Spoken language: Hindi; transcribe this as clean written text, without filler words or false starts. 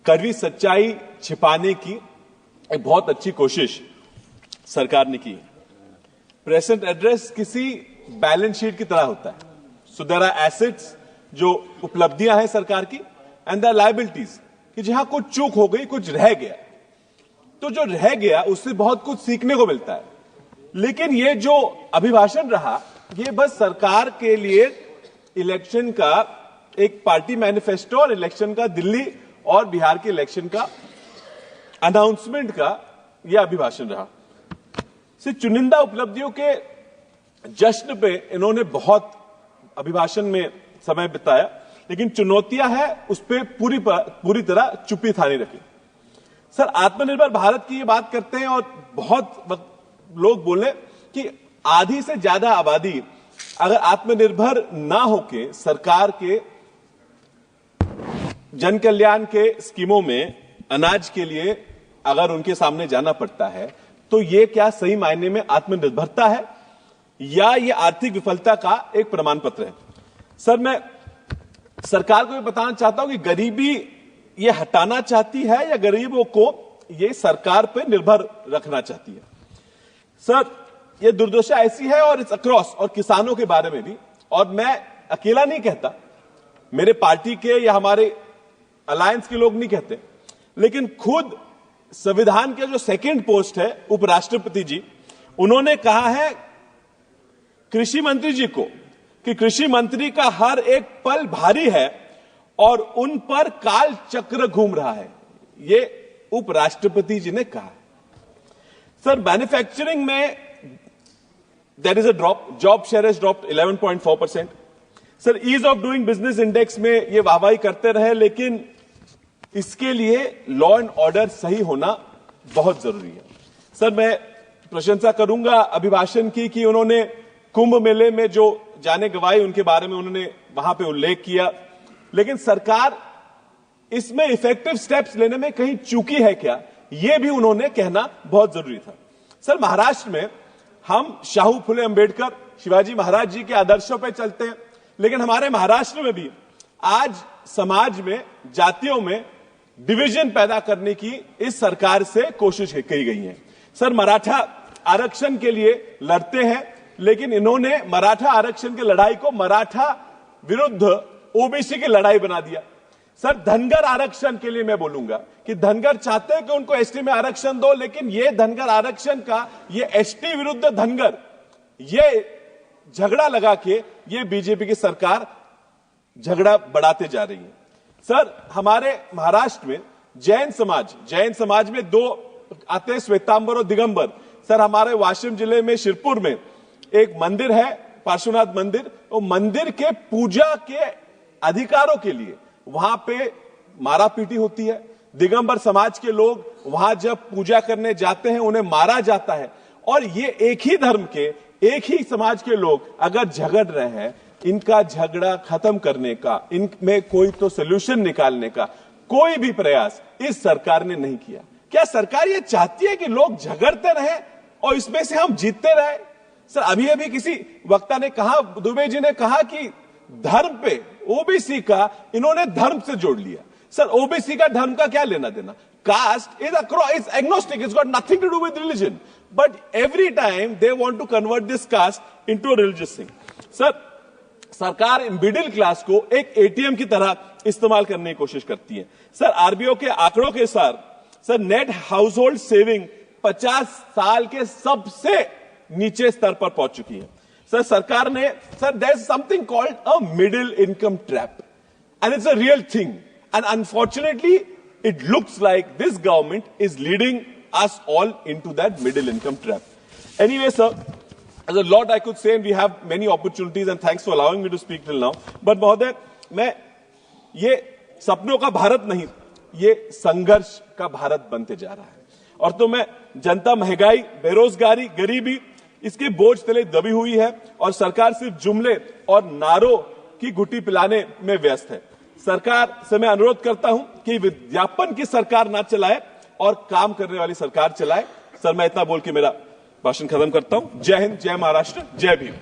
कड़वी सच्चाई छिपाने की एक बहुत अच्छी कोशिश सरकार ने की है। प्रेजेंट एड्रेस किसी बैलेंस शीट की तरह होता है। सो देयर आर एसेट्स जो उपलब्धियां हैं सरकार की, एंड देयर आर लायबिलिटीज कि जहां कुछ चूक हो गई, कुछ रह गया, तो जो रह गया उससे बहुत कुछ सीखने को मिलता है। लेकिन ये जो अभिभाषण रहा, ये बस सरकार के लिए इलेक्शन का एक पार्टी मैनिफेस्टो और इलेक्शन का दिल्ली और बिहार के इलेक्शन का अनाउंसमेंट का यह अभिभाषण रहा। सिर्फ चुनिंदा उपलब्धियों के जश्न पे इन्होंने बहुत अभिभाषण में समय बिताया, लेकिन चुनौतियां हैं उस पर पूरी तरह चुप्पी थाने रखी। सर, आत्मनिर्भर भारत की ये बात करते हैं और बहुत लोग बोले कि आधी से ज्यादा आबादी अगर आत्मनिर्भर ना होके सरकार के जन कल्याण के स्कीमों में अनाज के लिए अगर उनके सामने जाना पड़ता है, तो ये क्या सही मायने में आत्मनिर्भरता है या ये आर्थिक विफलता का एक प्रमाण पत्र है? सर, मैं सरकार को ये बताना चाहता हूं कि गरीबी ये हटाना चाहती है या गरीबों को ये सरकार पर निर्भर रखना चाहती है? सर, ये दुर्दशा ऐसी है और इट्स अक्रॉस, और किसानों के बारे में भी। और मैं अकेला नहीं कहता, मेरे पार्टी के या हमारे अलायंस के लोग नहीं कहते, लेकिन खुद संविधान के जो सेकंड पोस्ट है उपराष्ट्रपति जी, उन्होंने कहा है कृषि मंत्री जी को कि कृषि मंत्री का हर एक पल भारी है और उन पर काल चक्र घूम रहा है। ये उपराष्ट्रपति जी ने कहा। सर, मैन्युफैक्चरिंग में there is a drop, job share has dropped 11.4%। Sir, ease of doing business index में ये वाहवाही करते रहे, लेकिन इसके लिए लॉ एंड ऑर्डर सही होना बहुत जरूरी है। सर, मैं प्रशंसा करूंगा अभिभाषण की कि उन्होंने कुंभ मेले में जो जाने गंवाई उनके बारे में उन्होंने वहां पे उल्लेख किया, लेकिन सरकार इसमें इफेक्टिव स्टेप्स लेने में कहीं चूकी है क्या, यह भी उन्होंने कहना बहुत जरूरी था। सर, महाराष्ट्र में हम शाहू फुले अंबेडकर, शिवाजी महाराज जी के आदर्शों पर चलते हैं, लेकिन हमारे महाराष्ट्र में भी आज समाज में, जातियों में डिवीजन पैदा करने की इस सरकार से कोशिश की गई है। सर, मराठा आरक्षण के लिए लड़ते हैं, लेकिन इन्होंने मराठा आरक्षण की लड़ाई को मराठा विरुद्ध ओबीसी की लड़ाई बना दिया। सर, धनगर आरक्षण के लिए मैं बोलूंगा कि धनगर चाहते हैं कि उनको एसटी में आरक्षण दो, लेकिन ये धनगर आरक्षण का ये एसटी विरुद्ध धनगर ये झगड़ा लगा के ये बीजेपी की सरकार झगड़ा बढ़ाते जा रही है। सर, हमारे महाराष्ट्र में जैन समाज में दो आते हैं, श्वेतांबर और दिगंबर। सर, हमारे वाशिम जिले में शिरपुर में एक मंदिर है, पार्श्वनाथ मंदिर, वो मंदिर के पूजा के अधिकारों के लिए वहां पे मारापीटी होती है। दिगंबर समाज के लोग वहां जब पूजा करने जाते हैं उन्हें मारा जाता है। और ये एक ही धर्म के, एक ही समाज के लोग अगर झगड़ रहे हैं, इनका झगड़ा खत्म करने का, इनमें कोई तो सोल्यूशन निकालने का कोई भी प्रयास इस सरकार ने नहीं किया। क्या सरकार ये चाहती है कि लोग झगड़ते रहे और इसमें से हम जीतते रहे? सर, अभी अभी किसी वक्ता ने कहा, दुबे जी ने कहा कि धर्म पे ओबीसी का इन्होंने धर्म से जोड़ लिया। सर, ओबीसी का धर्म का क्या लेना देना? Caste is agnostic, it's got nothing to do with religion, but every time they want to convert this caste into a religious thing. Sir, सरकार मिडिल क्लास को एक एटीएम की तरह इस्तेमाल करने की कोशिश करती है। सर, आरबीआई के आंकड़ों के अनुसार sir net house hold saving 50 साल के सबसे नीचे स्तर पर पहुंच चुकी है। सर, सरकार ने, sir, there is something called a middle income trap and it's a real thing, and unfortunately it looks like this government is leading us all into that middle income trap. Anyway sir, there's a lot I could say and we have many opportunities and thanks for allowing me to speak till now. But महोदय, मैं ये सपनों का भारत नहीं, ये संघर्ष का भारत बनते जा रहा है। और तो मैं जनता महंगाई, बेरोजगारी, गरीबी, इसके बोझ तले दबी हुई है और सरकार सिर्फ जुमले और नारों की घुट्टी पिलाने में व्यस्त है। सरकार से मैं अनुरोध करता हूं कि विज्ञापन की सरकार ना चलाए और काम करने वाली सरकार चलाए। सर, मैं इतना बोल के मेरा भाषण खत्म करता हूं। जय हिंद, जय महाराष्ट्र, जय भीम।